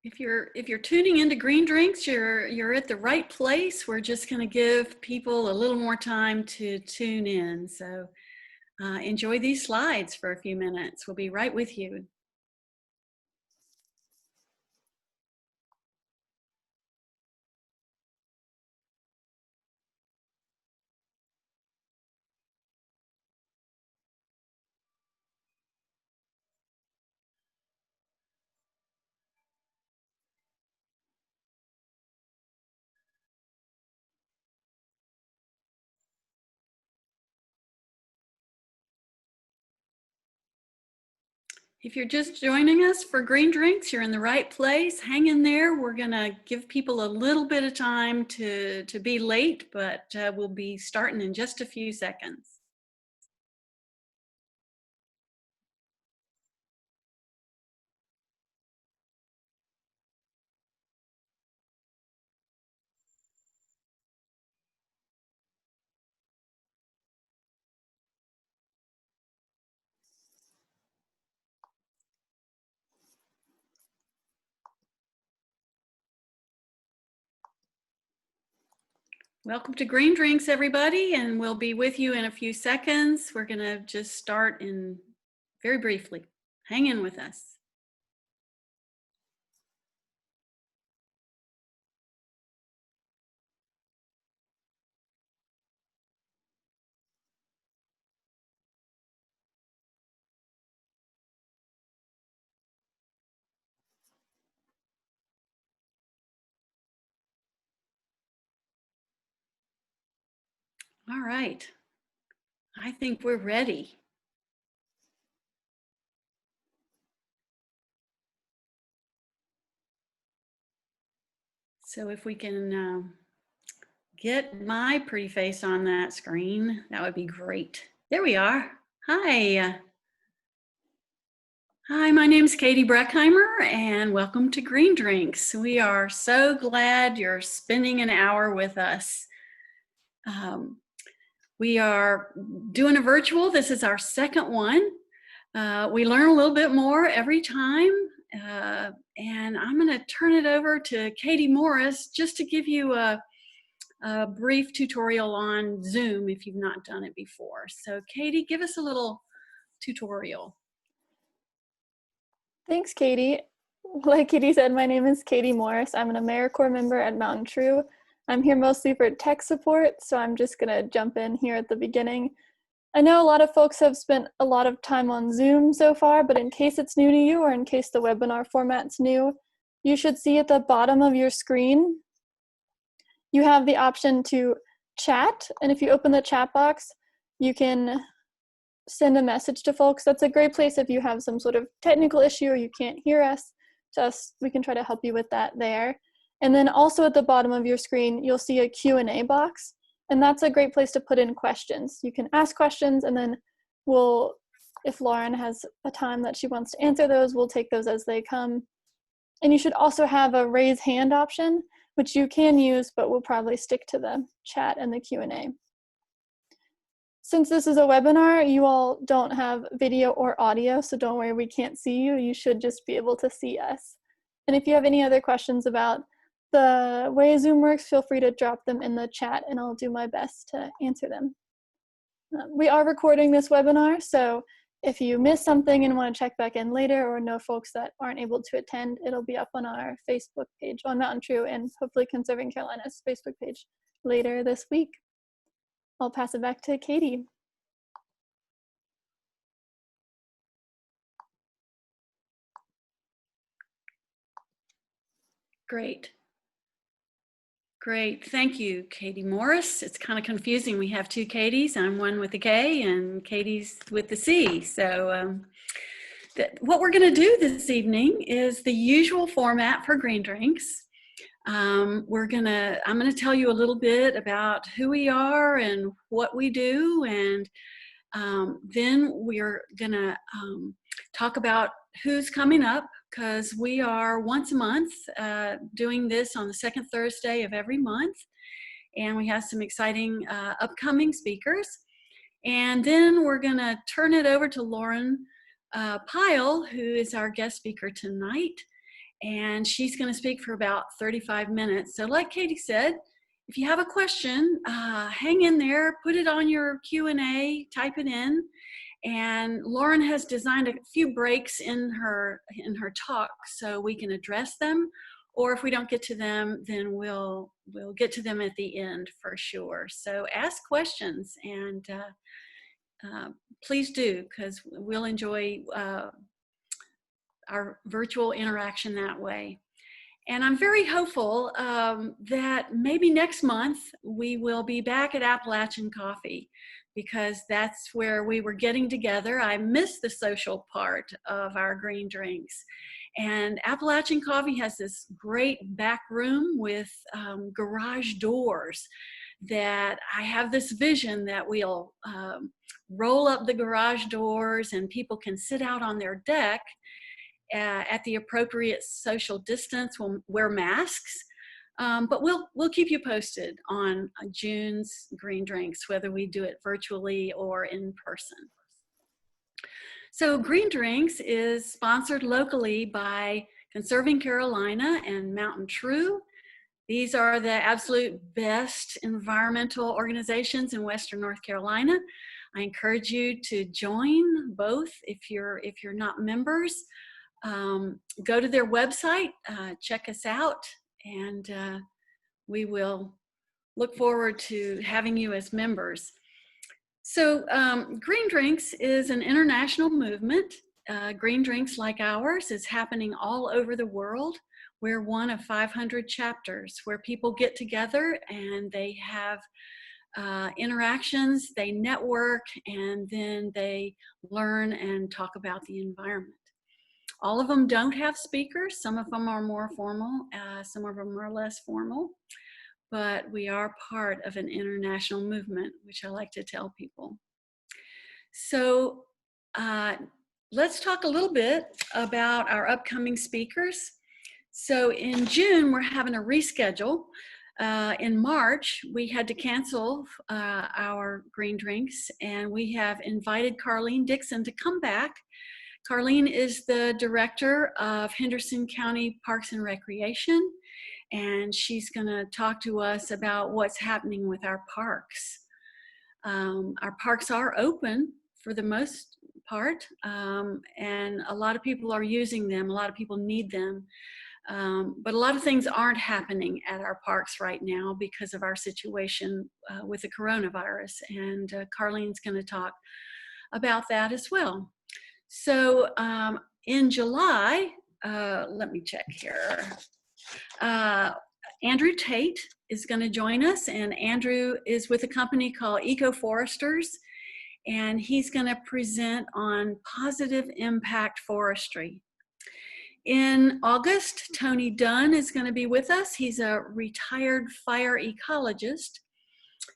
If you're tuning into Green Drinks, you're at the right place. We're just going to give people a little more time to tune in. So enjoy these slides for a few minutes. We'll be right with you. If you're just joining us for Green Drinks, you're in the right place. Hang in there. We're going to give people a little bit of time to be late, but we'll be starting in just a few seconds. Welcome to Green Drinks, everybody, and we'll be with you in a few seconds. We're going to just start in very briefly. Hang in with us. All right. I think we're ready. So if we can get my pretty face on that screen, that would be great. There we are. Hi. Hi, my name's Katie Breckheimer, and welcome to Green Drinks. We are so glad you're spending an hour with us. We are doing a virtual. This is our second one. We learn a little bit more every time. And I'm going to turn it over to Katie Morris just to give you a brief tutorial on Zoom if you've not done it before. So Katie, give us a little tutorial. Thanks, Katie. Like Katie said, my name is Katie Morris. I'm an AmeriCorps member at MountainTrue. I'm here mostly for tech support, so I'm just going to jump in here at the beginning. I know a lot of folks have spent a lot of time on Zoom so far, but in case it's new to you or in case the webinar format's new, you should see at the bottom of your screen, you have the option to chat. And if you open the chat box, you can send a message to folks. That's a great place if you have some sort of technical issue or you can't hear us. We can try to help you with that there. And then also at the bottom of your screen, you'll see a Q&A box. And that's a great place to put in questions. You can ask questions and then if Lauren has a time that she wants to answer those, we'll take those as they come. And you should also have a raise hand option, which you can use, but we'll probably stick to the chat and the Q&A. Since this is a webinar, you all don't have video or audio, so don't worry, we can't see you. You should just be able to see us. And if you have any other questions about the way Zoom works, feel free to drop them in the chat and I'll do my best to answer them. We are recording this webinar, so if you missed something and want to check back in later or know folks that aren't able to attend, it'll be up on our Facebook page on MountainTrue and hopefully Conserving Carolina's Facebook page later this week. I'll pass it back to Katie. Great. Great. Thank you, Katie Morris. It's kind of confusing. We have two Katies. I'm one with the K and Katie's with the C. So what we're going to do this evening is the usual format for Green Drinks. I'm going to tell you a little bit about who we are and what we do, and then we're going to talk about who's coming up, because we are once a month doing this on the second Thursday of every month, and we have some exciting upcoming speakers. And then we're going to turn it over to Lauren Pyle, who is our guest speaker tonight. and she's going to speak for about 35 minutes. So like Katie said, if you have a question, hang in there, put it on your Q&A, type it in. And Lauren has designed a few breaks in her talk so we can address them, or if we don't get to them, then we'll get to them at the end for sure. So ask questions, and please do, because we'll enjoy our virtual interaction that way. And I'm very hopeful that maybe next month we will be back at Appalachian Coffee, because that's where we were getting together. I miss the social part of our green drinks. And Appalachian Coffee has this great back room with garage doors that I have this vision that we'll roll up the garage doors and people can sit out on their deck at the appropriate social distance. We'll wear masks, but we'll keep you posted on June's Green Drinks, whether we do it virtually or in person. So Green Drinks is sponsored locally by Conserving Carolina and MountainTrue. These are the absolute best environmental organizations in Western North Carolina. I encourage you to join both if you're not members. Go to their website, check us out, and we will look forward to having you as members. So Green Drinks is an international movement. Green Drinks like ours is happening all over the world. We're one of 500 chapters where people get together and they have interactions, they network, and then they learn and talk about the environment. All of them don't have speakers. Some of them are more formal, some of them are less formal, but we are part of an international movement, which I like to tell people. So let's talk a little bit about our upcoming speakers. So in June, we're having a reschedule. In March, we had to cancel our Green Drinks, and we have invited Carlene Dixon to come back. Carlene is the director of Henderson County Parks and Recreation, and she's going to talk to us about what's happening with our parks. Our parks are open for the most part, and a lot of people are using them. A lot of people need them, but a lot of things aren't happening at our parks right now because of our situation with the coronavirus, and Carlene's going to talk about that as well. So in July, let me check here. Andy Tait is going to join us, and Andrew is with a company called EcoForesters, and he's going to present on positive impact forestry. In August, Tony Dunn is going to be with us. He's a retired fire ecologist,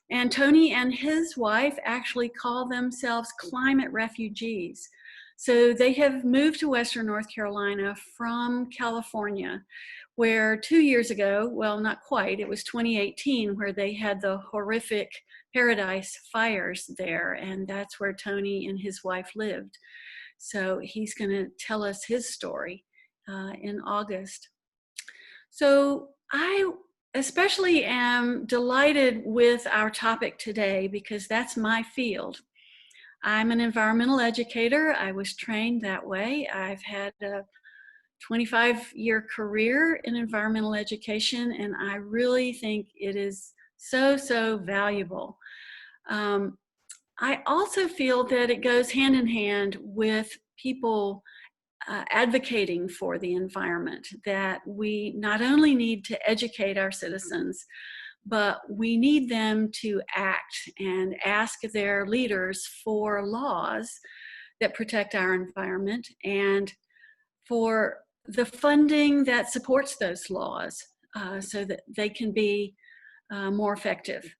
and Tony and his wife actually call themselves climate refugees. So they have moved to Western North Carolina from California, where 2 years ago, well, not quite, it was 2018, where they had the horrific Paradise fires there, and that's where Tony and his wife lived. So he's going to tell us his story in August. So I especially am delighted with our topic today because that's my field. I'm an environmental educator. I was trained that way. I've had a 25-year career in environmental education, and I really think it is so, so valuable. I also feel that it goes hand in hand with people advocating for the environment, that we not only need to educate our citizens, but we need them to act and ask their leaders for laws that protect our environment and for the funding that supports those laws so that they can be more effective.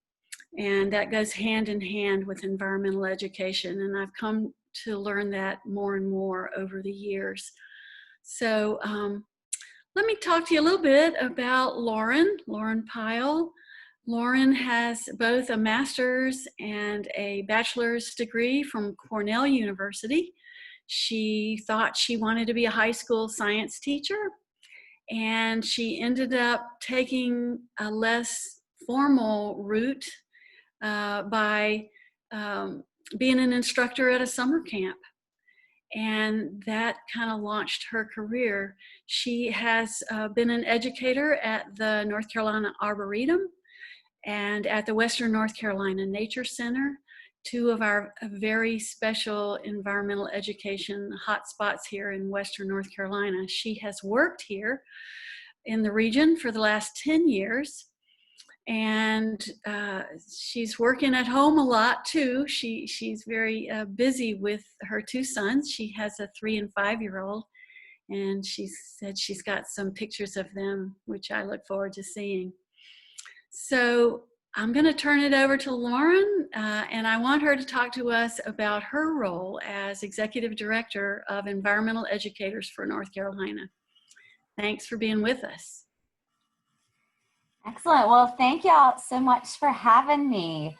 And that goes hand in hand with environmental education, and I've come to learn that more and more over the years. So let me talk to you a little bit about Lauren Pyle. Lauren has both a master's and a bachelor's degree from Cornell University. She thought she wanted to be a high school science teacher, and she ended up taking a less formal route by being an instructor at a summer camp. And that kind of launched her career. She has been an educator at the North Carolina Arboretum and at the Western North Carolina Nature Center, two of our very special environmental education hotspots here in Western North Carolina. She has worked here in the region for the last 10 years. And she's working at home a lot too. She's very busy with her two sons. She has a 3- and 5-year-old, and she said she's got some pictures of them, which I look forward to seeing. So I'm going to turn it over to Lauren, and I want her to talk to us about her role as Executive Director of Environmental Educators for North Carolina. Thanks for being with us. Excellent. Well, thank y'all so much for having me.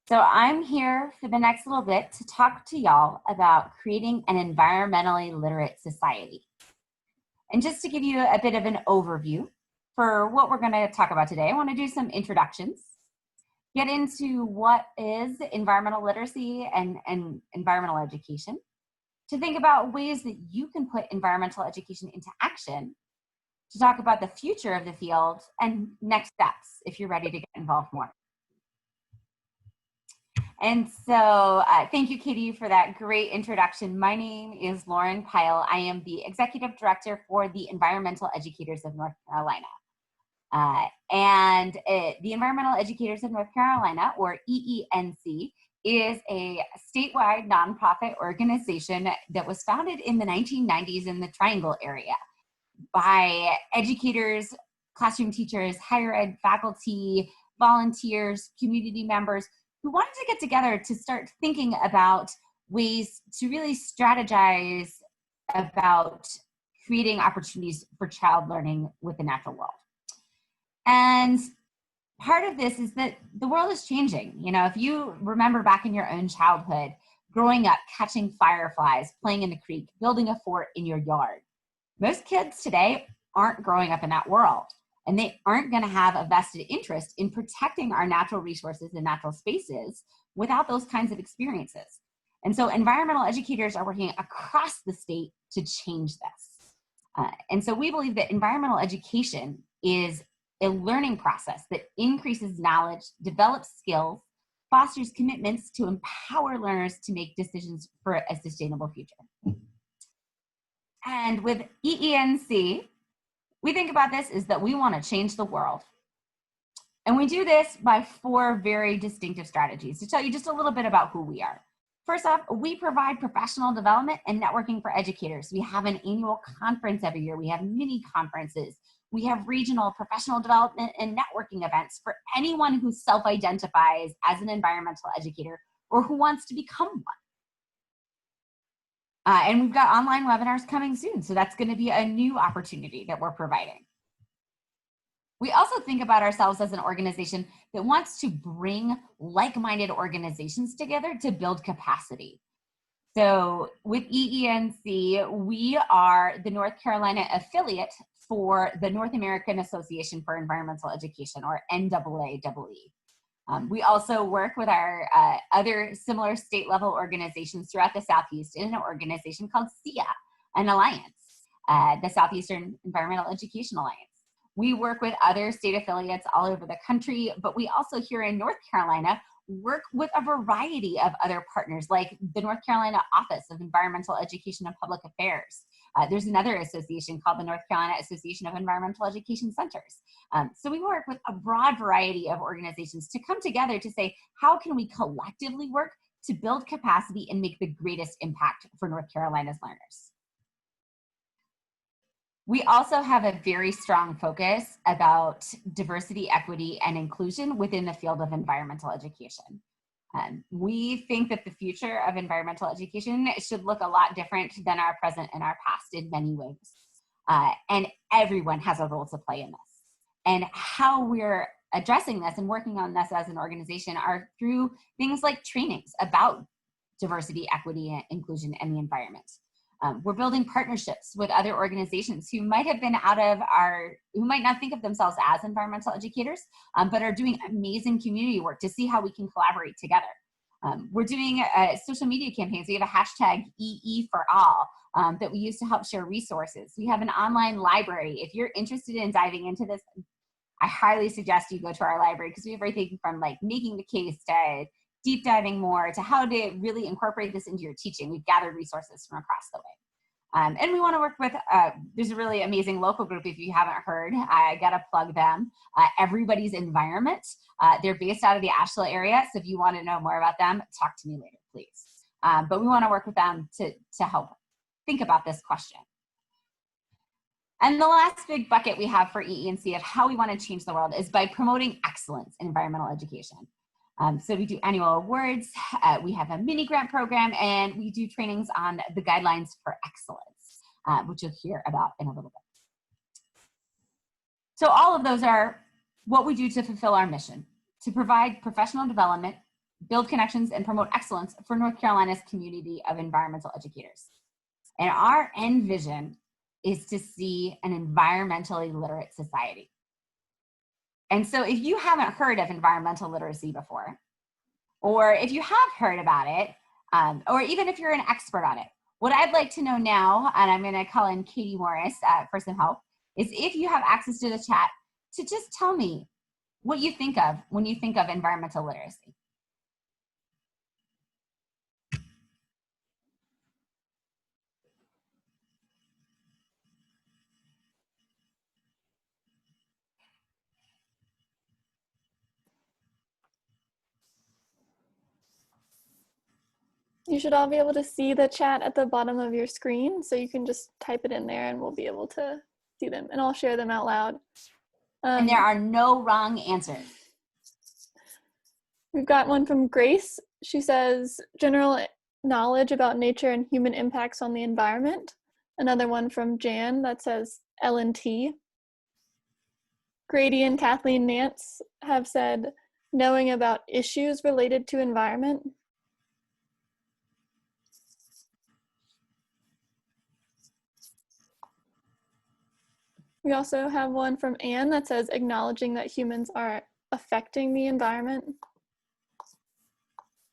So I'm here for the next little bit to talk to y'all about creating an environmentally literate society. And just to give you a bit of an overview for what we're going to talk about today, I want to do some introductions, get into what is environmental literacy and environmental education, to think about ways that you can put environmental education into action, to talk about the future of the field and next steps if you're ready to get involved more. And so thank you, Katie, for that great introduction. My name is Lauren Pyle. I am the Executive Director for the Environmental Educators of North Carolina. The Environmental Educators of North Carolina, or EENC, is a statewide nonprofit organization that was founded in the 1990s in the Triangle area by educators, classroom teachers, higher ed faculty, volunteers, community members who wanted to get together to start thinking about ways to really strategize about creating opportunities for child learning with the natural world. And part of this is that the world is changing. You know, if you remember back in your own childhood, growing up, catching fireflies, playing in the creek, building a fort in your yard, most kids today aren't growing up in that world, and they aren't going to have a vested interest in protecting our natural resources and natural spaces without those kinds of experiences. And so environmental educators are working across the state to change this. And so we believe that environmental education is a learning process that increases knowledge, develops skills, fosters commitments to empower learners to make decisions for a sustainable future. And with EENC, we think about this is that we want to change the world. And we do this by 4 very distinctive strategies. To tell you just a little bit about who we are. First off, we provide professional development and networking for educators. We have an annual conference every year. We have mini conferences. We have regional professional development and networking events for anyone who self-identifies as an environmental educator or who wants to become one. And we've got online webinars coming soon, so that's going to be a new opportunity that we're providing. We also think about ourselves as an organization that wants to bring like-minded organizations together to build capacity. So with EENC, we are the North Carolina affiliate for the North American Association for Environmental Education, or NAAEE. We also work with our other similar state-level organizations throughout the Southeast in an organization called SEA, an alliance, the Southeastern Environmental Education Alliance. We work with other state affiliates all over the country, but we also here in North Carolina work with a variety of other partners, like the North Carolina Office of Environmental Education and Public Affairs. There's another association called the North Carolina Association of Environmental Education Centers. So we work with a broad variety of organizations to come together to say, how can we collectively work to build capacity and make the greatest impact for North Carolina's learners? We also have a very strong focus about diversity, equity, and inclusion within the field of environmental education. We think that the future of environmental education should look a lot different than our present and our past in many ways. And everyone has a role to play in this. And how we're addressing this and working on this as an organization are through things like trainings about diversity, equity, and inclusion, and the environment. We're building partnerships with other organizations who might have been who might not think of themselves as environmental educators, but are doing amazing community work to see how we can collaborate together. We're doing social media campaigns. We have a hashtag EE for all that we use to help share resources. We have an online library. If you're interested in diving into this, I highly suggest you go to our library because we have everything from like making the case to deep diving more to how to really incorporate this into your teaching. We've gathered resources from across the way. And we want to work with, there's a really amazing local group, if you haven't heard, I gotta plug them, Everybody's Environment. They're based out of the Asheville area, so if you want to know more about them, talk to me later, please. But we want to work with them to help think about this question. And the last big bucket we have for EE&C of how we want to change the world is by promoting excellence in environmental education. So we do annual awards, we have a mini grant program, and we do trainings on the guidelines for excellence, which you'll hear about in a little bit. So all of those are what we do to fulfill our mission, to provide professional development, build connections, and promote excellence for North Carolina's community of environmental educators. And our end vision is to see an environmentally literate society. And so if you haven't heard of environmental literacy before, or if you have heard about it, or even if you're an expert on it, what I'd like to know now, and I'm gonna call in Katie Morris for some help, is if you have access to the chat, to just tell me what you think of when you think of environmental literacy. You should all be able to see the chat at the bottom of your screen, so you can just type it in there and we'll be able to see them, and I'll share them out loud. And there are no wrong answers. We've got one from Grace. She says, general knowledge about nature and human impacts on the environment. Another one from Jan that says L&T. Grady and Kathleen Nance have said, knowing about issues related to environment. We also have one from Anne that says, acknowledging that humans are affecting the environment.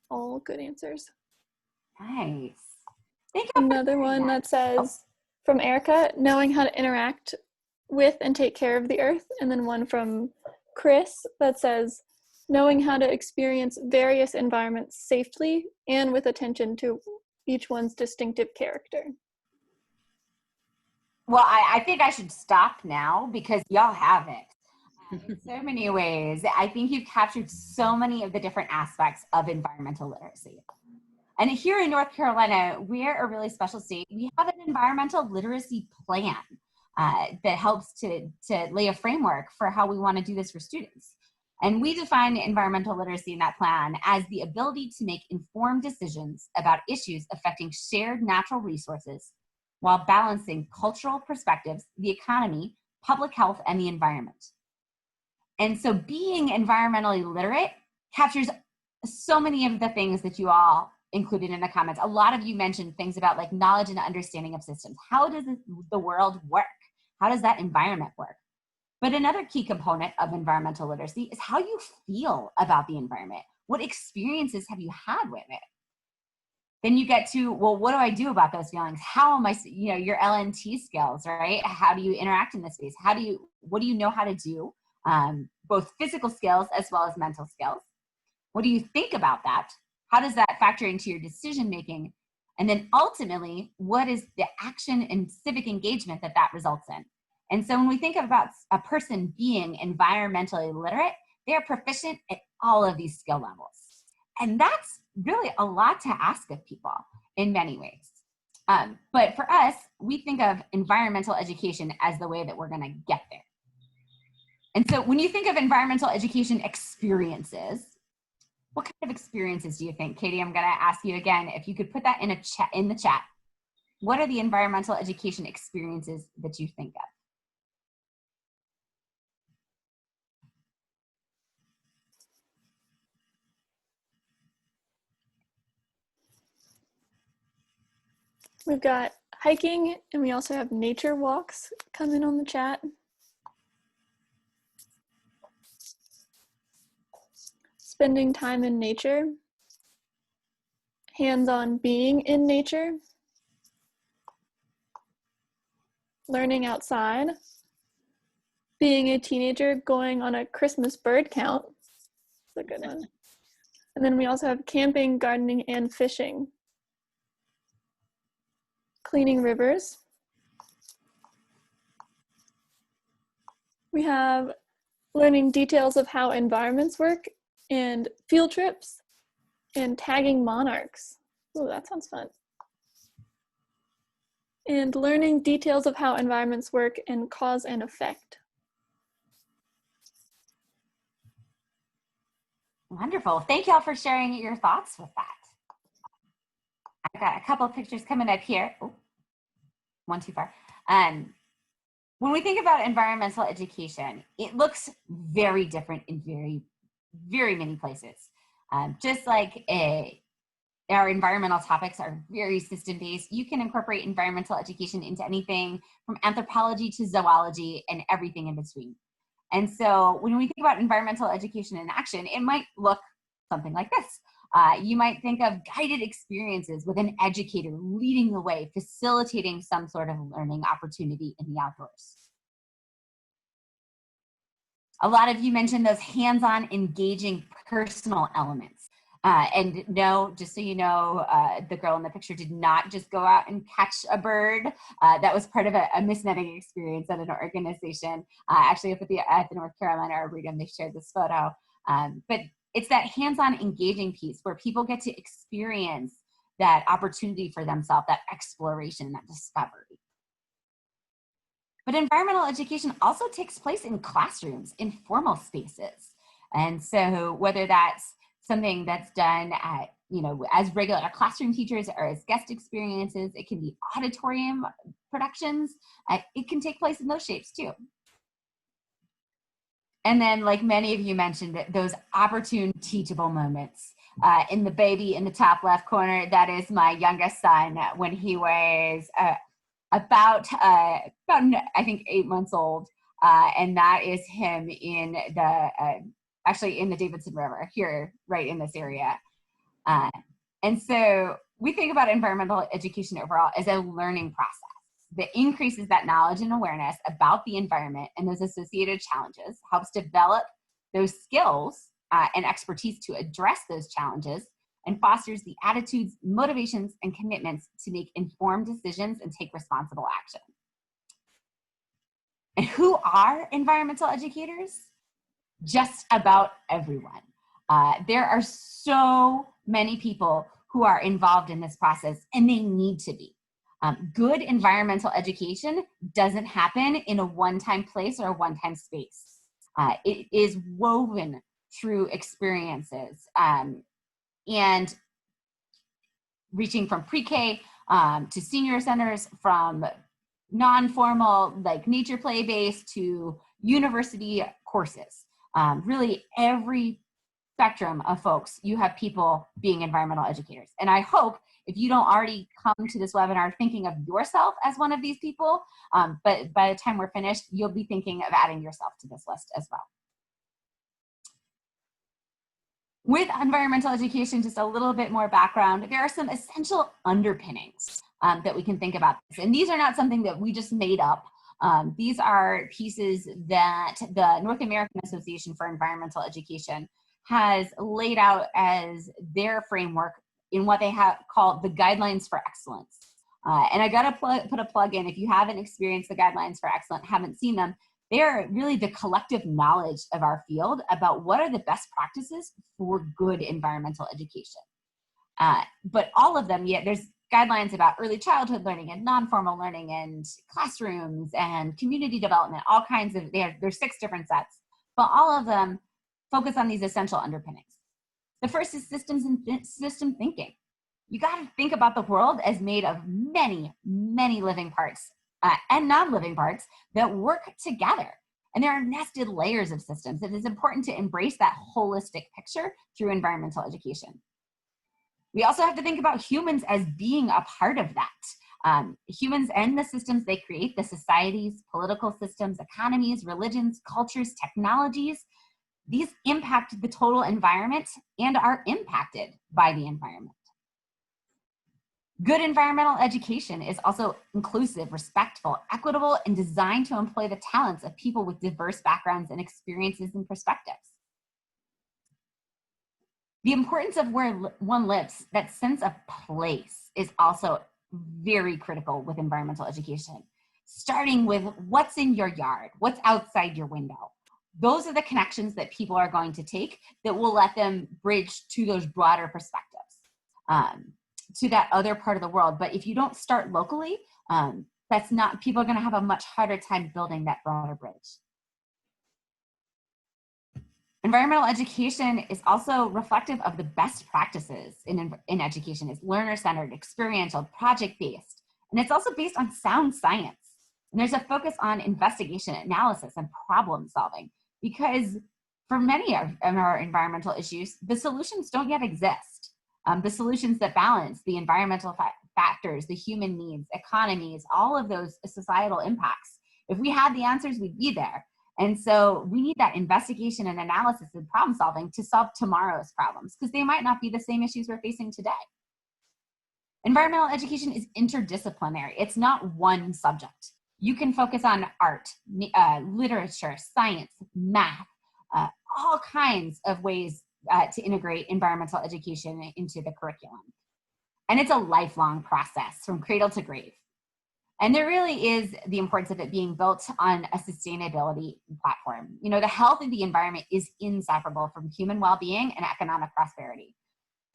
All good answers. Nice. Another one that says, from Erica, knowing how to interact with and take care of the earth. And then one from Chris that says, knowing how to experience various environments safely and with attention to each one's distinctive character. Well, I think I should stop now because y'all have it in so many ways. I think you've captured so many of the different aspects of environmental literacy. And here in North Carolina, we're a really special state. We have an environmental literacy plan that helps to lay a framework for how we want to do this for students. And we define environmental literacy in that plan as the ability to make informed decisions about issues affecting shared natural resources while balancing cultural perspectives, the economy, public health, and the environment. And so being environmentally literate captures so many of the things that you all included in the comments. A lot of you mentioned things about like knowledge and understanding of systems. How does the world work? How does that environment work? But another key component of environmental literacy is how you feel about the environment. What experiences have you had with it? Then you get to, well, what do I do about those feelings? How am I, your L&T skills, right? How do you interact in this space? What do you know how to do? Both physical skills as well as mental skills. What do you think about that? How does that factor into your decision making? And then ultimately, what is the action and civic engagement that results in? And so when we think about a person being environmentally literate, they are proficient at all of these skill levels. And that's really a lot to ask of people in many ways. But for us, we think of environmental education as the way that we're gonna get there. And so when you think of environmental education experiences, what kind of experiences do you think? Katie, I'm gonna ask you again, if you could put that in the chat. What are the environmental education experiences that you think of? We've got hiking, and we also have nature walks come in on the chat. Spending time in nature, hands-on being in nature, learning outside, being a teenager, going on a Christmas bird count. That's a good one. And then we also have camping, gardening, and fishing. Cleaning rivers. We have learning details of how environments work, and field trips, and tagging monarchs. Oh, that sounds fun. And learning details of how environments work and cause and effect. Wonderful. Thank you all for sharing your thoughts with that. I've got a couple of pictures coming up here. Oh, one too far. When we think about environmental education, it looks very different in very many places. Just like our environmental topics are very system-based, you can incorporate environmental education into anything from anthropology to zoology and everything in between. And so when we think about environmental education in action, it might look something like this. You might think of guided experiences with an educator leading the way, facilitating some sort of learning opportunity in the outdoors. A lot of you mentioned those hands-on, engaging, personal elements. And no, just so you know, the girl in the picture did not just go out and catch a bird. That was part of a mist netting experience at an organization. Actually, up at the North Carolina Arboretum, they shared this photo. But it's that hands-on engaging piece where people get to experience that opportunity for themselves, that exploration, that discovery. But environmental education also takes place in classrooms, in formal spaces. And so whether that's something that's done at, as regular classroom teachers or as guest experiences, it can be auditorium productions. It can take place in those shapes too. And then, like many of you mentioned, those opportune teachable moments. In the baby in the top left corner, that is my youngest son when he was about I think 8 months old. And that is him in the, actually in the Davidson River here, right in this area. And so we think about environmental education overall as a learning process that increases that knowledge and awareness about the environment and those associated challenges, helps develop those skills and expertise to address those challenges, and fosters the attitudes, motivations, and commitments to make informed decisions and take responsible action. And who are environmental educators? Just about everyone. There are so many people who are involved in this process, and they need to be. Good environmental education doesn't happen in a one-time place or a one-time space. It is woven through experiences and reaching from pre-K to senior centers, from non-formal like nature play-based to university courses. Really every spectrum of folks, you have people being environmental educators. And I hope if you don't already come to this webinar thinking of yourself as one of these people, but by the time we're finished, you'll be thinking of adding yourself to this list as well. With environmental education, just a little bit more background, there are some essential underpinnings that we can think about this. And these are not something that we just made up. These are pieces that the North American Association for Environmental Education has laid out as their framework in what they have called the Guidelines for Excellence. And I gotta put a plug in, if you haven't experienced the Guidelines for Excellence, haven't seen them, they're really the collective knowledge of our field about what are the best practices for good environmental education. But all of them, there's guidelines about early childhood learning and non-formal learning and classrooms and community development, all kinds of, there's 6 different sets, but all of them focus on these essential underpinnings. The first is system thinking. You got to think about the world as made of many, many living parts and non-living parts that work together. And there are nested layers of systems. It is important to embrace that holistic picture through environmental education. We also have to think about humans as being a part of that. Humans and the systems they create, the societies, political systems, economies, religions, cultures, technologies, these impact the total environment and are impacted by the environment. Good environmental education is also inclusive, respectful, equitable, and designed to employ the talents of people with diverse backgrounds and experiences and perspectives. The importance of where one lives, that sense of place, is also very critical with environmental education. Starting with what's in your yard, what's outside your window. Those are the connections that people are going to take that will let them bridge to those broader perspectives, to that other part of the world. But if you don't start locally, people are going to have a much harder time building that broader bridge. Environmental education is also reflective of the best practices in education. It's learner-centered, experiential, project-based, and it's also based on sound science. And there's a focus on investigation, analysis, and problem solving, because for many of our environmental issues, the solutions don't yet exist. The solutions that balance the environmental factors, the human needs, economies, all of those societal impacts. If we had the answers, we'd be there. And so we need that investigation and analysis and problem solving to solve tomorrow's problems, because they might not be the same issues we're facing today. Environmental education is interdisciplinary. It's not one subject. You can focus on art, literature, science, math, all kinds of ways to integrate environmental education into the curriculum. And it's a lifelong process from cradle to grave. And there really is the importance of it being built on a sustainability platform. You know, the health of the environment is inseparable from human well-being and economic prosperity.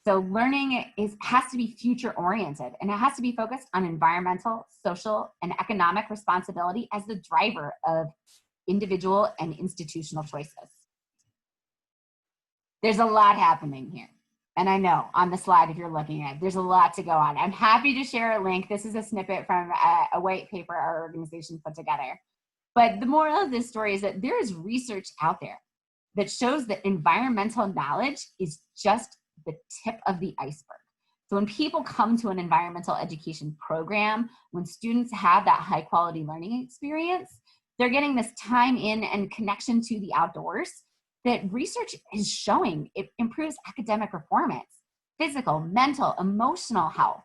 So learning has to be future oriented, and it has to be focused on environmental, social, and economic responsibility as the driver of individual and institutional choices. There's a lot happening here. And I know on the slide, if you're looking at it, there's a lot to go on. I'm happy to share a link. This is a snippet from a white paper our organization put together. But the moral of this story is that there is research out there that shows that environmental knowledge is just the tip of the iceberg. So when people come to an environmental education program, when students have that high quality learning experience, they're getting this time in and connection to the outdoors that research is showing it improves academic performance, physical, mental, emotional health.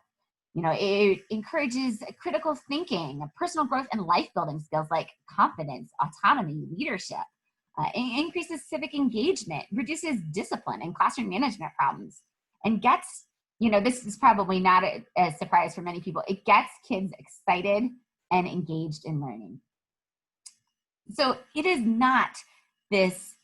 You know, it encourages critical thinking, personal growth, and life building skills like confidence, autonomy, leadership. It increases civic engagement, reduces discipline and classroom management problems, and gets, you know, this is probably not a surprise for many people, it gets kids excited and engaged in learning. So it is not this,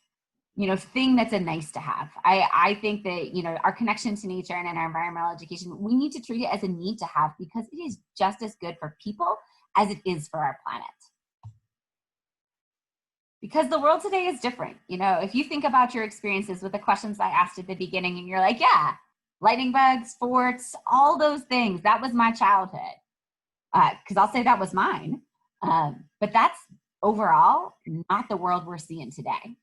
you know, thing that's a nice to have. I think that, you know, our connection to nature and in our environmental education, we need to treat it as a need to have, because it is just as good for people as it is for our planet. Because the world today is different. You know, if you think about your experiences with the questions I asked at the beginning and you're like, yeah, lightning bugs, sports, all those things, that was my childhood. Because I'll say that was mine. But that's overall not the world we're seeing today.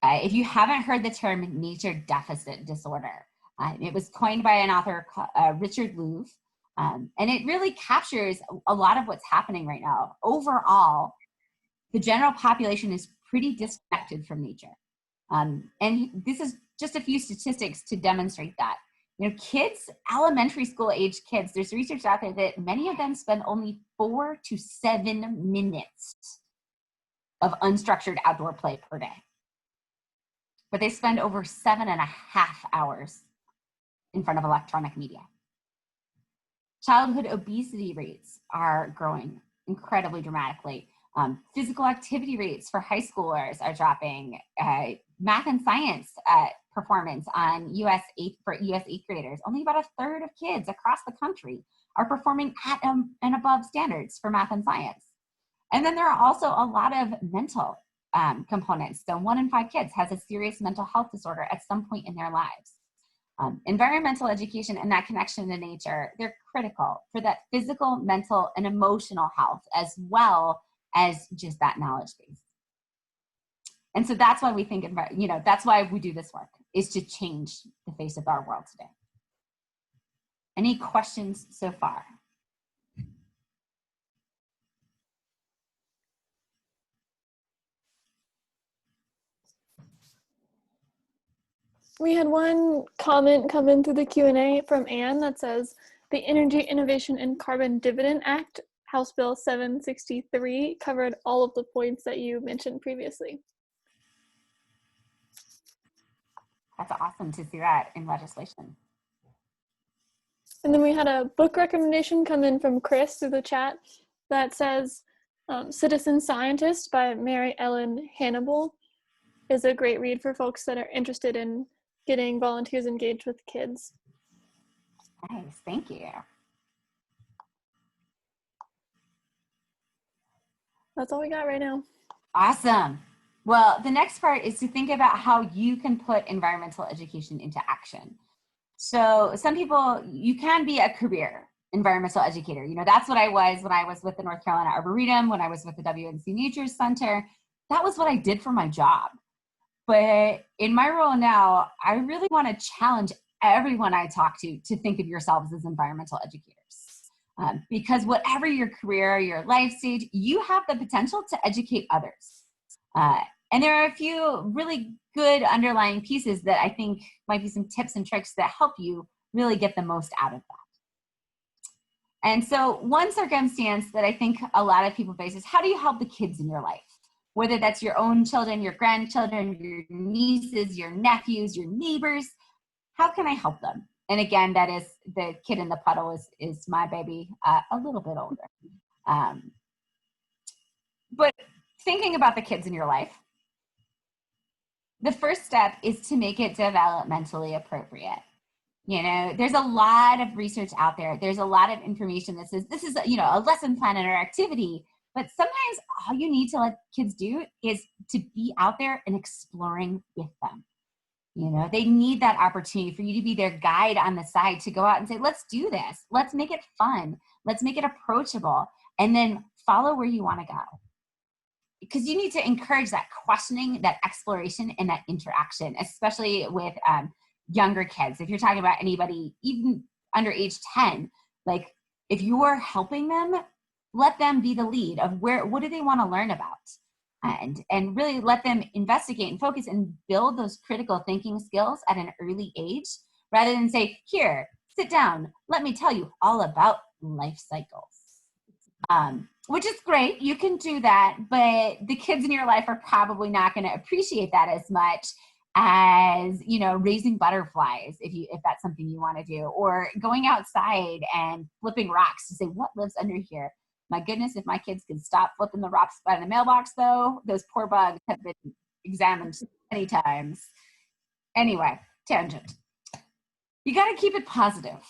If you haven't heard the term nature deficit disorder, it was coined by an author, Richard Louv, and it really captures a lot of what's happening right now. Overall, the general population is pretty disconnected from nature. And this is just a few statistics to demonstrate that. You know, kids, elementary school age kids, there's research out there that many of them spend only 4 to 7 minutes of unstructured outdoor play per day. But they spend over 7.5 hours in front of electronic media. Childhood obesity rates are growing incredibly dramatically. Physical activity rates for high schoolers are dropping. Math and science performance on for US 8th graders, only about 1/3 of kids across the country are performing at and above standards for math and science. And then there are also a lot of mental components. So 1 in 5 kids has a serious mental health disorder at some point in their lives. Environmental education and that connection to nature, they're critical for that physical, mental, and emotional health, as well as just that knowledge base. And so that's why we think about, you know, that's why we do this work, is to change the face of our world today. Any questions so far? We had one comment come in through the Q&A from Anne that says, the Energy Innovation and Carbon Dividend Act, House Bill 763, covered all of the points that you mentioned previously. That's awesome to see that in legislation. And then we had a book recommendation come in from Chris through the chat that says, Citizen Scientist by Mary Ellen Hannibal is a great read for folks that are interested in getting volunteers engaged with kids. Nice, thank you. That's all we got right now. Awesome. Well, the next part is to think about how you can put environmental education into action. So some people, you can be a career environmental educator. You know, that's what I was when I was with the North Carolina Arboretum, when I was with the WNC Nature Center. That was what I did for my job. But in my role now, I really want to challenge everyone I talk to think of yourselves as environmental educators. Because whatever your career, your life stage, you have the potential to educate others. And there are a few really good underlying pieces that I think might be some tips and tricks that help you really get the most out of that. And so one circumstance that I think a lot of people face is, how do you help the kids in your life? Whether that's your own children, your grandchildren, your nieces, your nephews, your neighbors, how can I help them? And again, that is the kid in the puddle is my baby, a little bit older. But thinking about the kids in your life, the first step is to make it developmentally appropriate. You know, there's a lot of research out there. There's a lot of information that says this is, a lesson plan or activity. But sometimes all you need to let kids do is to be out there and exploring with them. You know, they need that opportunity for you to be their guide on the side to go out and say, let's do this. Let's make it fun. Let's make it approachable. And then follow where you want to go. Because you need to encourage that questioning, that exploration, and that interaction, especially with younger kids. If you're talking about anybody even under age 10, like if you're helping them, let them be the lead of what do they want to learn about, and really let them investigate and focus and build those critical thinking skills at an early age, rather than say, here, sit down, let me tell you all about life cycles. Which is great, you can do that, but the kids in your life are probably not going to appreciate that as much as, raising butterflies, if that's something you want to do, or going outside and flipping rocks to say, what lives under here? My goodness, if my kids could stop flipping the rocks by the mailbox, though, those poor bugs have been examined many times. Anyway, tangent. You got to keep it positive.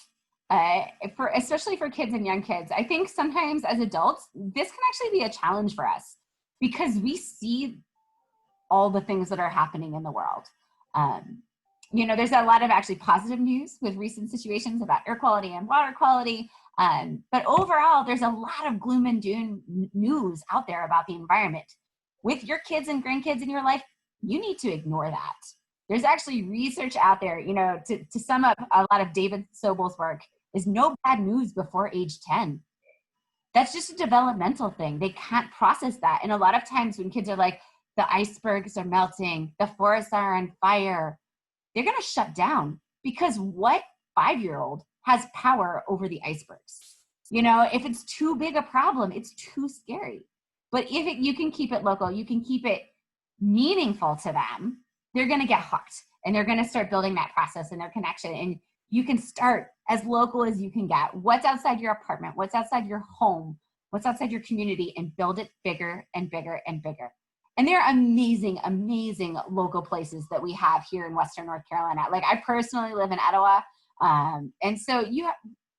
Especially for kids and young kids. I think sometimes as adults, this can actually be a challenge for us because we see all the things that are happening in the world. There's a lot of actually positive news with recent situations about air quality and water quality. But overall, there's a lot of gloom and doom news out there about the environment. With your kids and grandkids in your life, you need to ignore that. There's actually research out there, to sum up a lot of David Sobel's work, is no bad news before age 10. That's just a developmental thing. They can't process that. And a lot of times when kids are like, the icebergs are melting, the forests are on fire, they're going to shut down, because what 5-year-old has power over the icebergs? If it's too big a problem, it's too scary. But if you can keep it local, you can keep it meaningful to them, they're going to get hooked and they're going to start building that process and their connection. And you can start as local as you can get. What's outside your apartment? What's outside your home? What's outside your community? And build it bigger and bigger and bigger. And there are amazing, amazing local places that we have here in Western North Carolina. Like, I personally live in Etowah. And so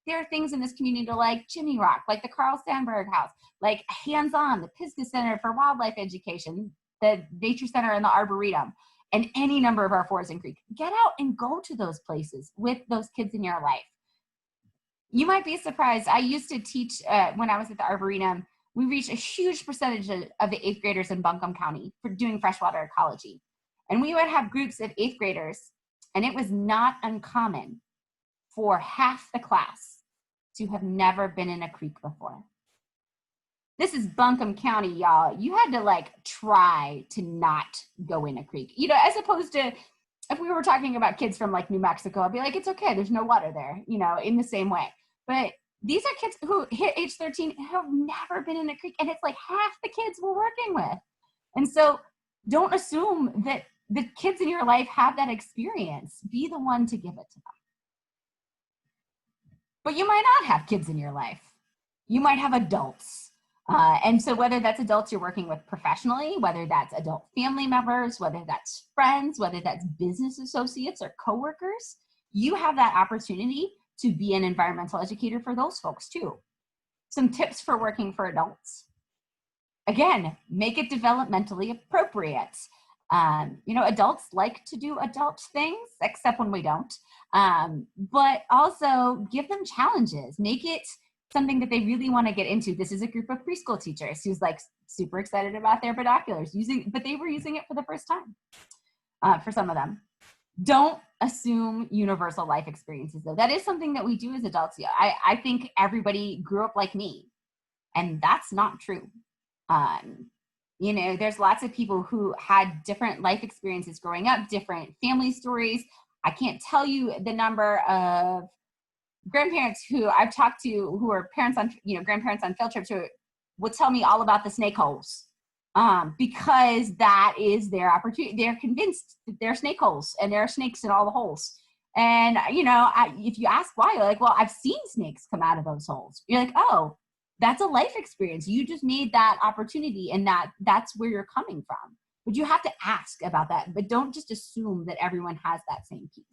there are things in this community like Jimmy Rock, like the Carl Sandburg House, like Hands On, the Pisgah Center for Wildlife Education, the Nature Center and the Arboretum, and any number of our forests and creeks. Get out and go to those places with those kids in your life. You might be surprised. I used to teach when I was at the Arboretum. We reached a huge percentage of the 8th graders in Buncombe County for doing freshwater ecology. And we would have groups of 8th graders, and it was not uncommon for half the class to have never been in a creek before. This is Buncombe County, y'all. You had to try to not go in a creek, as opposed to if we were talking about kids from like New Mexico, I'd be like, it's okay, there's no water there, you know, in the same way. But these are kids who hit age 13 who have never been in a creek, and it's like half the kids we're working with. And so don't assume that the kids in your life have that experience. Be the one to give it to them. But you might not have kids in your life. You might have adults. And so whether that's adults you're working with professionally, whether that's adult family members, whether that's friends, whether that's business associates or coworkers, you have that opportunity to be an environmental educator for those folks too. Some tips for working for adults. Again, make it developmentally appropriate. You know, adults like to do adult things, except when we don't. But also give them challenges. Make it something that they really want to get into. This is a group of preschool teachers who's like super excited about their binoculars, but they were using it for the first time for some of them. Don't assume universal life experiences, though. That is something that we do as adults. I think everybody grew up like me, and that's not true. You know, there's lots of people who had different life experiences growing up, different family stories. I can't tell you the number of grandparents who I've talked to who are parents on, you know, grandparents on field trips who would tell me all about the snake holes, because that is their opportunity. They're convinced that there are snake holes and there are snakes in all the holes. And, you know, if you ask why, you're like, well, I've seen snakes come out of those holes. You're like, oh, that's a life experience. You just made that opportunity, and that's where you're coming from. But you have to ask about that, but don't just assume that everyone has that same piece.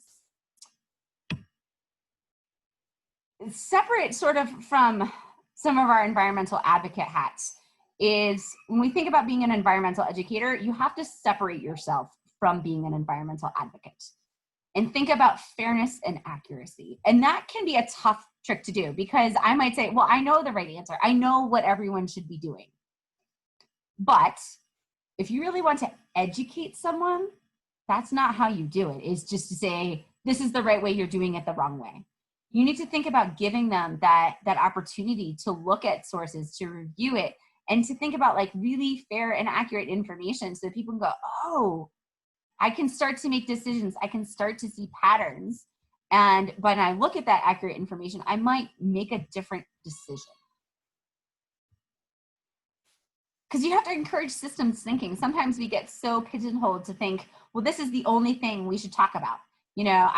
Separate sort of from some of our environmental advocate hats is when we think about being an environmental educator, you have to separate yourself from being an environmental advocate and think about fairness and accuracy. And that can be a tough trick to do, because I might say, well, I know the right answer. I know what everyone should be doing. But if you really want to educate someone, that's not how you do it. It's just to say, this is the right way, you're doing it the wrong way. You need to think about giving them that opportunity to look at sources, to review it, and to think about like really fair and accurate information so people can go, oh, I can start to make decisions. I can start to see patterns. And when I look at that accurate information, I might make a different decision. Because you have to encourage systems thinking. Sometimes we get so pigeonholed to think, well, this is the only thing we should talk about. You know,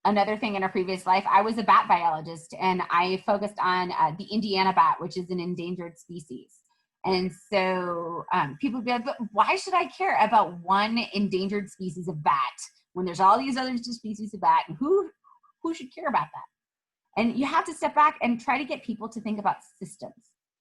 another thing in a previous life, I was a bat biologist, and I focused on the Indiana bat, which is an endangered species. And so people would be like, but why should I care about one endangered species of bat when there's all these other species of bat? And who should care about that? And you have to step back and try to get people to think about systems.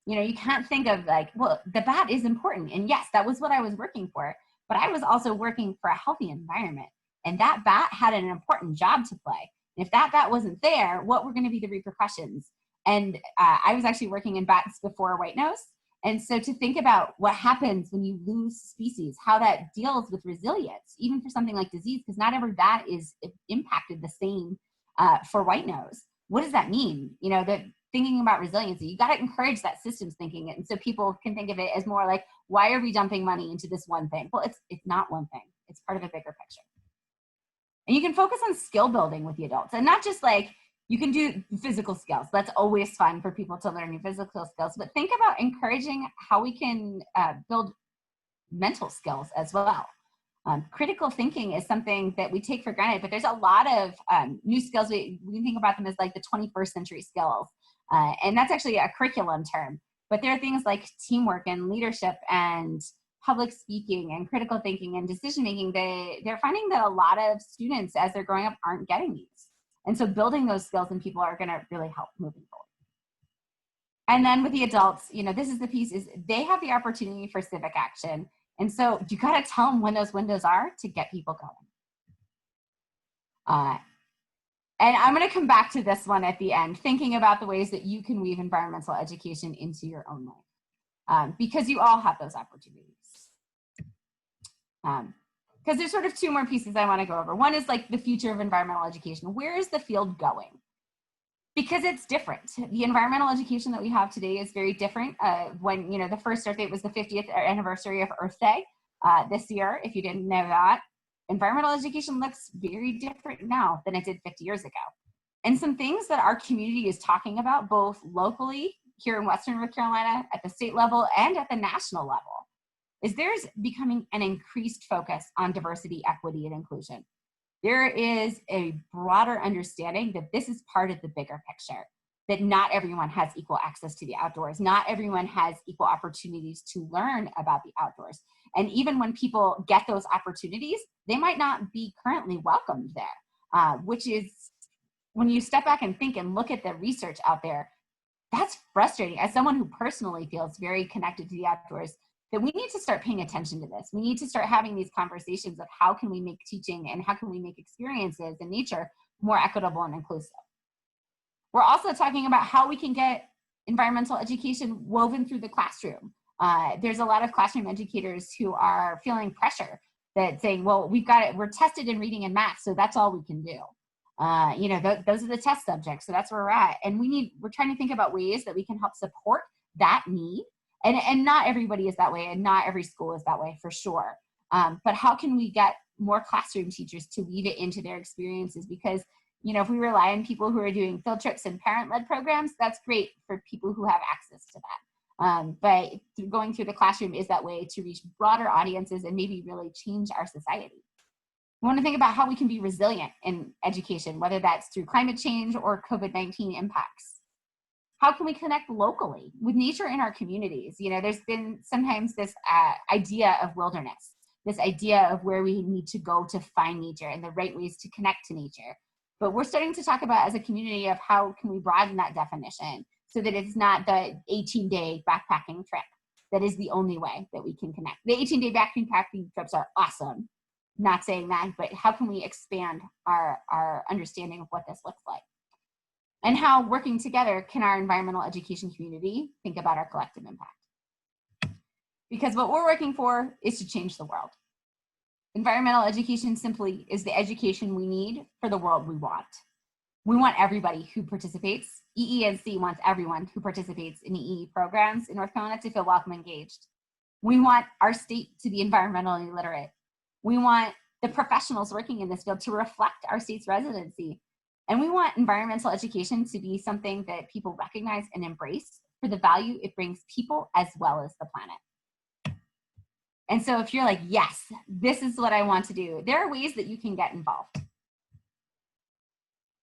You know, you can't think of like, well, the bat is important. And yes, that was what I was working for, but I was also working for a healthy environment. And that bat had an important job to play. And if that bat wasn't there, what were going to be the repercussions? And I was actually working in bats before white nose. And so to think about what happens when you lose species, how that deals with resilience, even for something like disease, because not every bat is impacted the same for white nose. What does that mean? You know, that thinking about resiliency, you got to encourage that systems thinking. And so people can think of it as more like, why are we dumping money into this one thing? Well, it's not one thing. It's part of a bigger picture. And you can focus on skill building with the adults, and not just like, you can do physical skills. That's always fun for people to learn new physical skills, but think about encouraging how we can build mental skills as well. Critical thinking is something that we take for granted, but there's a lot of new skills. We can think about them as like the 21st century skills. And that's actually a curriculum term, but there are things like teamwork and leadership and public speaking and critical thinking and decision making. They're finding that a lot of students as they're growing up aren't getting these. And so building those skills in people are going to really help moving forward. And then with the adults, you know, this is the piece, is they have the opportunity for civic action. And so you got to tell them when those windows are to get people going. And I'm going to come back to this one at the end, thinking about the ways that you can weave environmental education into your own life, because you all have those opportunities. Because there's sort of two more pieces I want to go over. One is like the future of environmental education. Where is the field going? Because it's different. The environmental education that we have today is very different. When, you know, the first Earth Day was the 50th anniversary of Earth Day this year, if you didn't know that. environmental education looks very different now than it did 50 years ago. And some things that our community is talking about, both locally here in Western North Carolina, at the state level, and at the national level, is there's becoming an increased focus on diversity, equity, and inclusion. There is a broader understanding that this is part of the bigger picture, that not everyone has equal access to the outdoors. Not everyone has equal opportunities to learn about the outdoors. And even when people get those opportunities, they might not be currently welcomed there, which is, when you step back and think and look at the research out there, that's frustrating. As someone who personally feels very connected to the outdoors, that we need to start paying attention to this. We need to start having these conversations of how can we make teaching and how can we make experiences in nature more equitable and inclusive. We're also talking about how we can get environmental education woven through the classroom. There's a lot of classroom educators who are feeling pressure that saying, well, we've got it, we're tested in reading and math, so that's all we can do. You know, those are the test subjects, so that's where we're at. And we're trying to think about ways that we can help support that need. And not everybody is that way, and not every school is that way for sure. But how can we get more classroom teachers to weave it into their experiences? Because, you know, if we rely on people who are doing field trips and parent-led programs, that's great for people who have access to that. But going through the classroom is that way to reach broader audiences and maybe really change our society. We want to think about how we can be resilient in education, whether that's through climate change or COVID-19 impacts. How can we connect locally with nature in our communities? You know, there's been sometimes this idea of wilderness, this idea of where we need to go to find nature and the right ways to connect to nature. But we're starting to talk about as a community of how can we broaden that definition so that it's not the 18-day backpacking trip that is the only way that we can connect. The 18-day backpacking trips are awesome, not saying that, but how can we expand our understanding of what this looks like? And how, working together, can our environmental education community think about our collective impact? Because what we're working for is to change the world. Environmental education simply is the education we need for the world we want. We want everybody who participates. EENC wants everyone who participates in EE programs in North Carolina to feel welcome and engaged. We want our state to be environmentally literate. We want the professionals working in this field to reflect our state's residency. And we want environmental education to be something that people recognize and embrace for the value it brings people as well as the planet. And so if you're like, yes, this is what I want to do, there are ways that you can get involved.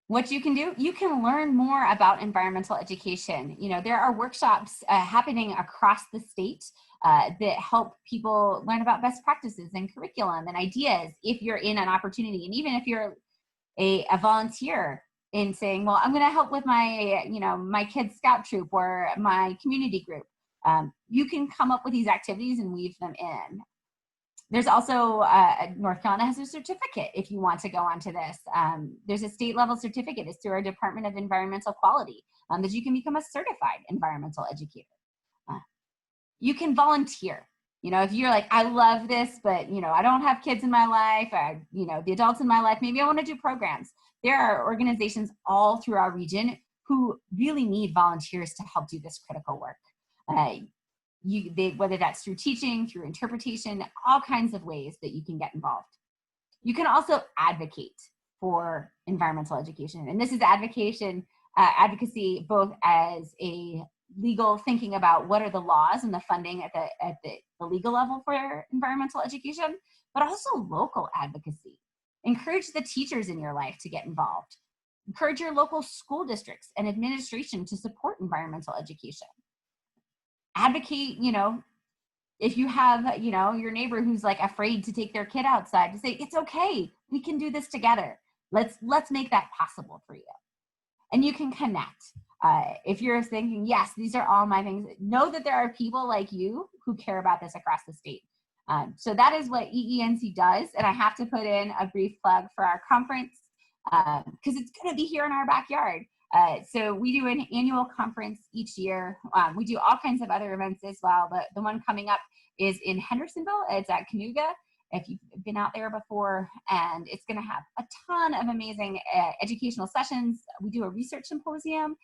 What you can do, you can learn more about environmental education. You know, there are workshops happening across the state that help people learn about best practices and curriculum and ideas if you're in an opportunity. And even if you're a volunteer in saying, well, I'm going to help with my, you know, my kids' scout troop or my community group. You can come up with these activities and weave them in. There's also, North Carolina has a certificate if you want to go onto this. There's a state level certificate. It's through our Department of Environmental Quality that you can become a certified environmental educator. You can volunteer. You know, if you're like, I love this, but, you know, I don't have kids in my life, or, you know, the adults in my life, maybe I want to do programs. There are organizations all through our region who really need volunteers to help do this critical work. Whether that's through teaching, through interpretation, all kinds of ways that you can get involved. You can also advocate for environmental education. And this is advocacy both as a legal thinking about what are the laws and the funding at the legal level for environmental education, but also local advocacy. Encourage the teachers in your life to get involved. Encourage your local school districts and administration to support environmental education. Advocate, you know, if you have, you know, your neighbor who's like afraid to take their kid outside, to say, it's okay, we can do this together. Let's make that possible for you. And you can connect. If you're thinking, yes, these are all my things, know that there are people like you who care about this across the state. So that is what EENC does. And I have to put in a brief plug for our conference because it's going to be here in our backyard. So we do an annual conference each year. We do all kinds of other events as well, but the one coming up is in Hendersonville. It's at Cayuga, if you've been out there before, and it's going to have a ton of amazing educational sessions. We do a research symposium,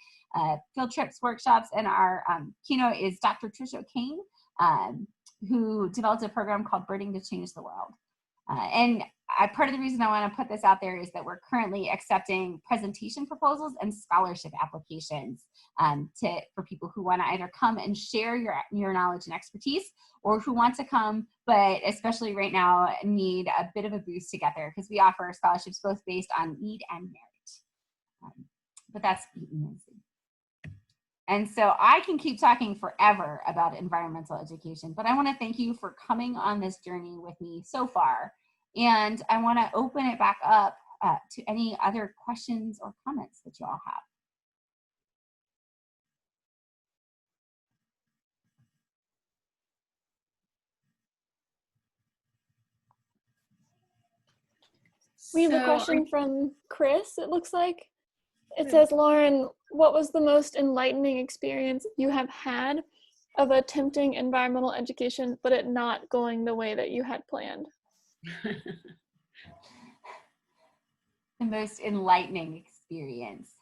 field trips, workshops, and our keynote is Dr. Tricia Kane, who developed a program called Birding to Change the World. Part of the reason I want to put this out there is that we're currently accepting presentation proposals and scholarship applications for people who want to either come and share your knowledge and expertise, or who want to come, but especially right now need a bit of a boost to get there, because we offer scholarships both based on need and merit. But that's easy. And so I can keep talking forever about environmental education, but I want to thank you for coming on this journey with me so far. And I want to open it back up to any other questions or comments that you all have. We have a question from Chris, it looks like. It says, Lauren, what was the most enlightening experience you have had of attempting environmental education, but it not going the way that you had planned? The most enlightening experience.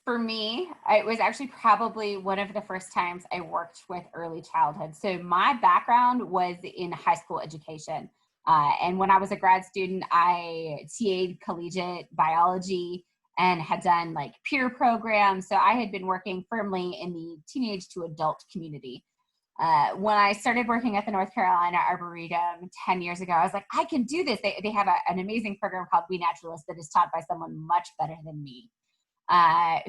For me, it was actually probably one of the first times I worked with early childhood. So my background was in high school education. And when I was a grad student, I TA'd collegiate biology and had done like peer programs. So I had been working firmly in the teenage to adult community. When I started working at the North Carolina Arboretum 10 years ago, I was like, I can do this. They have an amazing program called We Naturalists that is taught by someone much better than me. But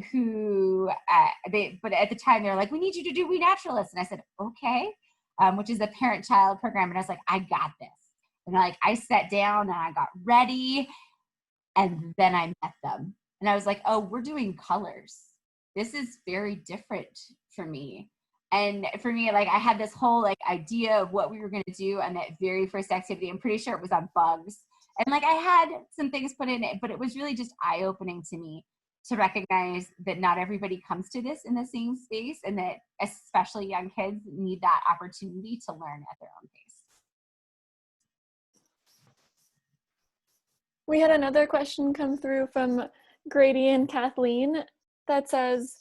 at the time they were like, we need you to do We Naturalists. And I said, okay, which is a parent-child program. And I was like, I got this. And like, I sat down and I got ready, and then I met them. And I was like, oh, we're doing colors. This is very different for me. And for me, like, I had this whole like idea of what we were going to do on that very first activity. I'm pretty sure it was on bugs. And like, I had some things put in it, but it was really just eye-opening to me to recognize that not everybody comes to this in the same space, and that especially young kids need that opportunity to learn at their own pace. We had another question come through from Grady and Kathleen that says,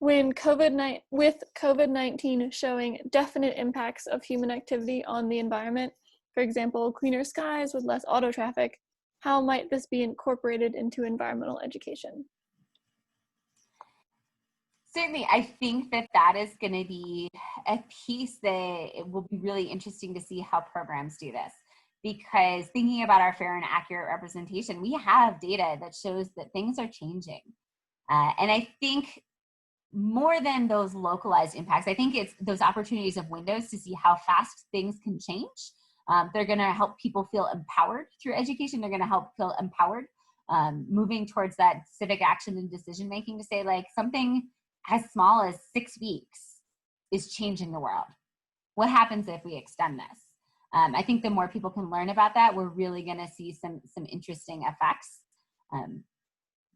with COVID-19 showing definite impacts of human activity on the environment, for example, cleaner skies with less auto traffic, how might this be incorporated into environmental education? Certainly, I think that is going to be a piece that it will be really interesting to see how programs do this. Because thinking about our fair and accurate representation, we have data that shows that things are changing. And I think more than those localized impacts, I think it's those opportunities of windows to see how fast things can change. They're going to help people feel empowered through education. They're going to help feel empowered moving towards that civic action and decision making, to say like something as small as 6 weeks is changing the world. What happens if we extend this? I think the more people can learn about that, we're really going to see some interesting effects.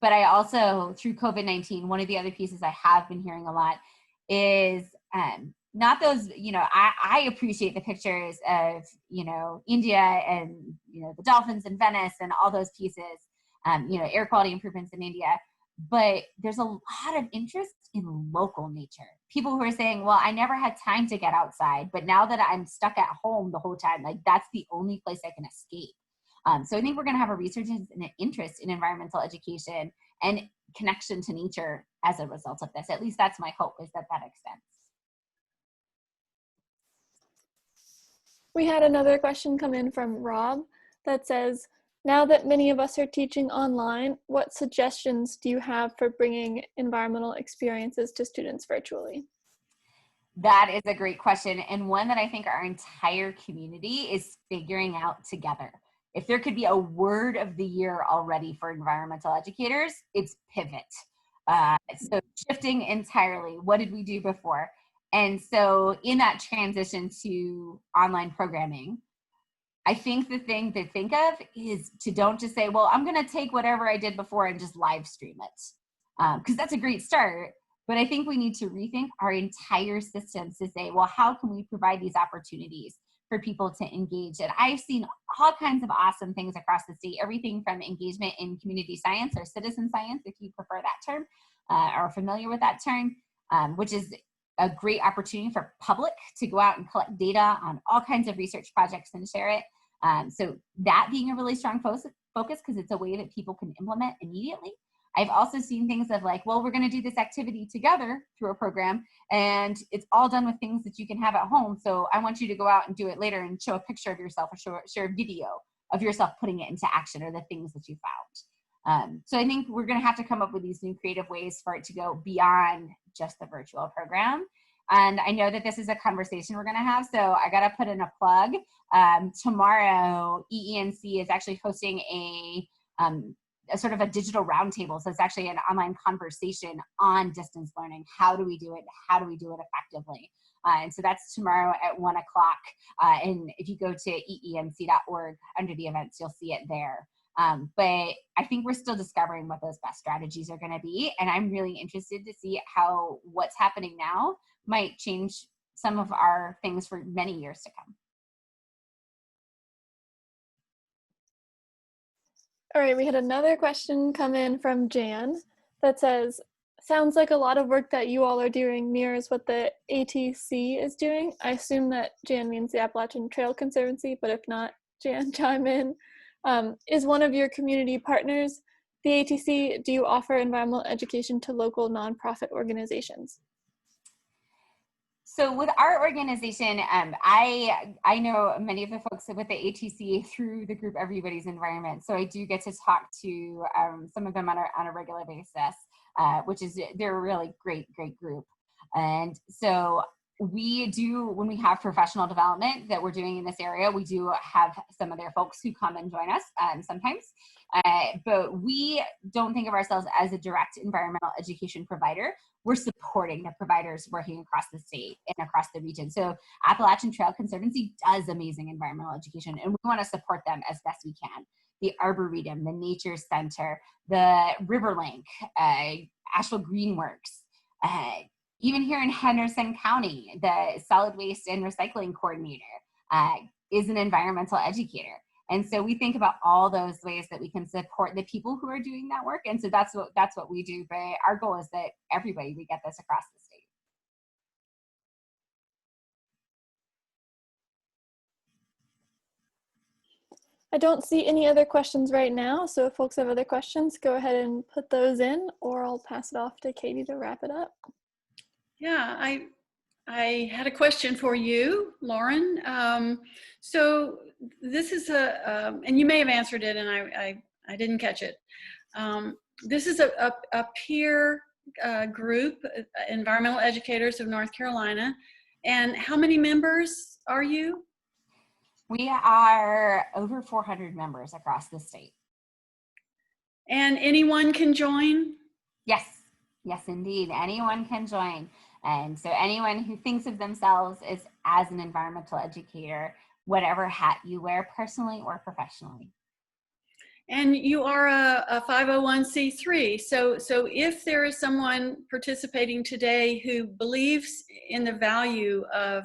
But I also, through COVID-19, one of the other pieces I have been hearing a lot is not those, I appreciate the pictures of, India and, the dolphins in Venice and all those pieces, air quality improvements in India. But there's a lot of interest in local nature. People who are saying, well, I never had time to get outside, but now that I'm stuck at home the whole time, like that's the only place I can escape. So I think we're going to have a resurgence and an interest in environmental education and connection to nature as a result of this. At least that's my hope, is that extends. We had another question come in from Rob that says, now that many of us are teaching online, what suggestions do you have for bringing environmental experiences to students virtually? That is a great question, and one that I think our entire community is figuring out together. If there could be a word of the year already for environmental educators, it's pivot. So shifting entirely, what did we do before? And so in that transition to online programming, I think the thing to think of is to don't just say, well, I'm going to take whatever I did before and just live stream it. Because that's a great start. But I think we need to rethink our entire systems to say, well, how can we provide these opportunities for people to engage? And I've seen all kinds of awesome things across the state, everything from engagement in community science or citizen science, if you prefer that term, or are familiar with that term, which is a great opportunity for public to go out and collect data on all kinds of research projects and share it. So that being a really strong focus, because it's a way that people can implement immediately. I've also seen things of like, well, we're going to do this activity together through a program, and it's all done with things that you can have at home. So I want you to go out and do it later and show a picture of yourself, or share a video of yourself putting it into action, or the things that you found. So I think we're going to have to come up with these new creative ways for it to go beyond just the virtual program. And I know that this is a conversation we're going to have, so I got to put in a plug. Tomorrow, EENC is actually hosting a sort of a digital roundtable. So it's actually an online conversation on distance learning. How do we do it? How do we do it effectively? And so that's tomorrow at 1 o'clock. And if you go to EENC.org under the events, you'll see it there. But I think we're still discovering what those best strategies are going to be. And I'm really interested to see how what's happening now might change some of our things for many years to come. All right, we had another question come in from Jan that says, sounds like a lot of work that you all are doing mirrors what the ATC is doing. I assume that Jan means the Appalachian Trail Conservancy, but if not, Jan, chime in. Is one of your community partners the ATC? Do you offer environmental education to local nonprofit organizations? So with our organization, I know many of the folks with the ATC through the group Everybody's Environment. So I do get to talk to some of them on a regular basis, they're a really great group. And so we do, when we have professional development that we're doing in this area, we do have some of their folks who come and join us sometimes. But we don't think of ourselves as a direct environmental education provider. We're supporting the providers working across the state and across the region. So Appalachian Trail Conservancy does amazing environmental education, and we want to support them as best we can. The Arboretum, the Nature Center, the Riverlink, Asheville Greenworks, even here in Henderson County, the Solid Waste and Recycling Coordinator is an environmental educator. And so we think about all those ways that we can support the people who are doing that work. And so that's what we do. But our goal is that everybody, we get this across the state. I don't see any other questions right now. So if folks have other questions, go ahead and put those in, or I'll pass it off to Katie to wrap it up. Yeah, I had a question for you, Lauren. So this is and you may have answered it and I didn't catch it. This is a peer group, Environmental Educators of North Carolina. And how many members are you? We are over 400 members across the state. And anyone can join? Yes, indeed. Anyone can join. And so anyone who thinks of themselves as an environmental educator, whatever hat you wear personally or professionally. And you are a 501c3. So if there is someone participating today who believes in the value of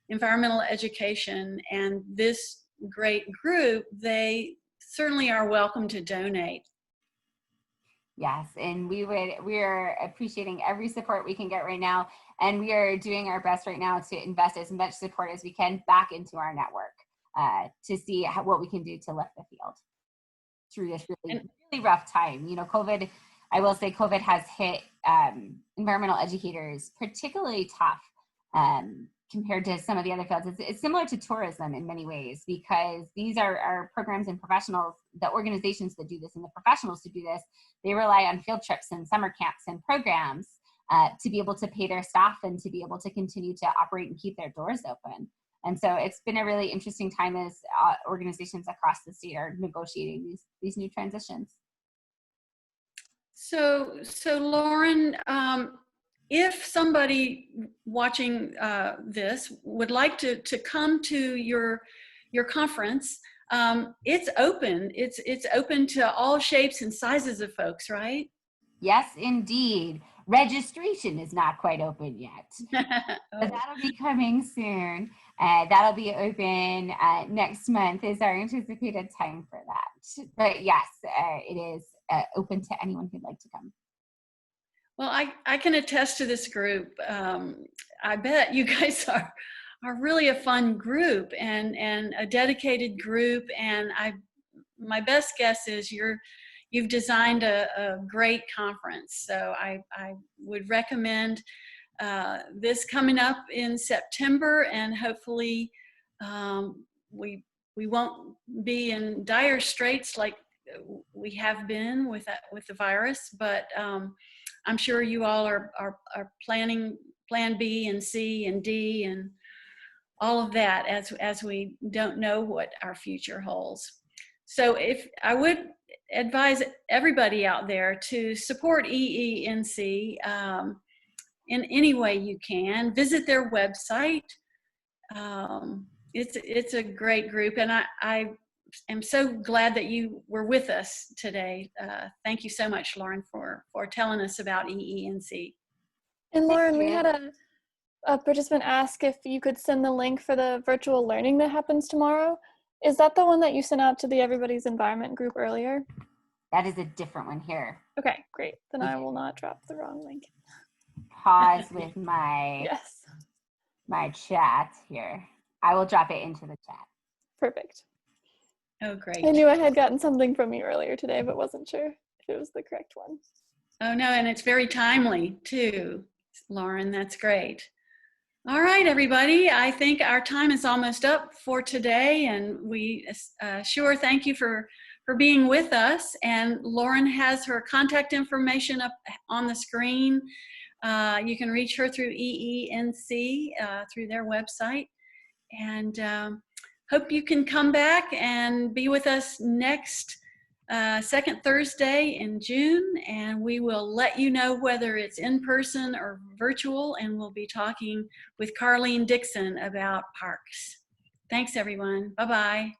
environmental education and this great group, they certainly are welcome to donate. Yes, and we are appreciating every support we can get right now, and we are doing our best right now to invest as much support as we can back into our network to see what we can do to lift the field through this really rough time. You know, COVID, I will say COVID has hit environmental educators particularly tough compared to some of the other fields. It's similar to tourism in many ways, because these are programs and professionals, the organizations that do this and the professionals who do this, they rely on field trips and summer camps and programs to be able to pay their staff and to be able to continue to operate and keep their doors open. And so it's been a really interesting time as organizations across the state are negotiating these new transitions. So Lauren, if somebody watching this would like to come to your conference, it's open. It's open to all shapes and sizes of folks, right? Yes, indeed. Registration is not quite open yet. But that'll be coming soon. That'll be open next month is our anticipated time for that. But yes, it is open to anyone who'd like to come. Well, I can attest to this group. I bet you guys are really a fun group and a dedicated group. And my best guess is you've designed a great conference. So I would recommend this coming up in September, and hopefully we won't be in dire straits like we have been with the virus, but I'm sure you all are planning plan B and C and D and all of that as we don't know what our future holds. So if I would advise everybody out there to support EENC in any way you can. Visit their website. It's a great group, and I am so glad that you were with us today. Thank you so much, Lauren, for telling us about EENC. And Lauren, we had a participant ask if you could send the link for the virtual learning that happens tomorrow. Is that the one that you sent out to the Everybody's Environment group earlier? That is a different one here. Okay, great. Then I will not drop the wrong link. Pause with my yes. my chat here. I will drop it into the chat. Perfect. Oh, great. I knew I had gotten something from you earlier today, but wasn't sure if it was the correct one. Oh, no, and it's very timely, too, Lauren. That's great. All right, everybody. I think our time is almost up for today, and we sure thank you for being with us. And Lauren has her contact information up on the screen. You can reach her through EENC, through their website. And hope you can come back and be with us next second Thursday in June, and we will let you know whether it's in person or virtual, and we'll be talking with Carlene Dixon about parks. Thanks, everyone. Bye-bye.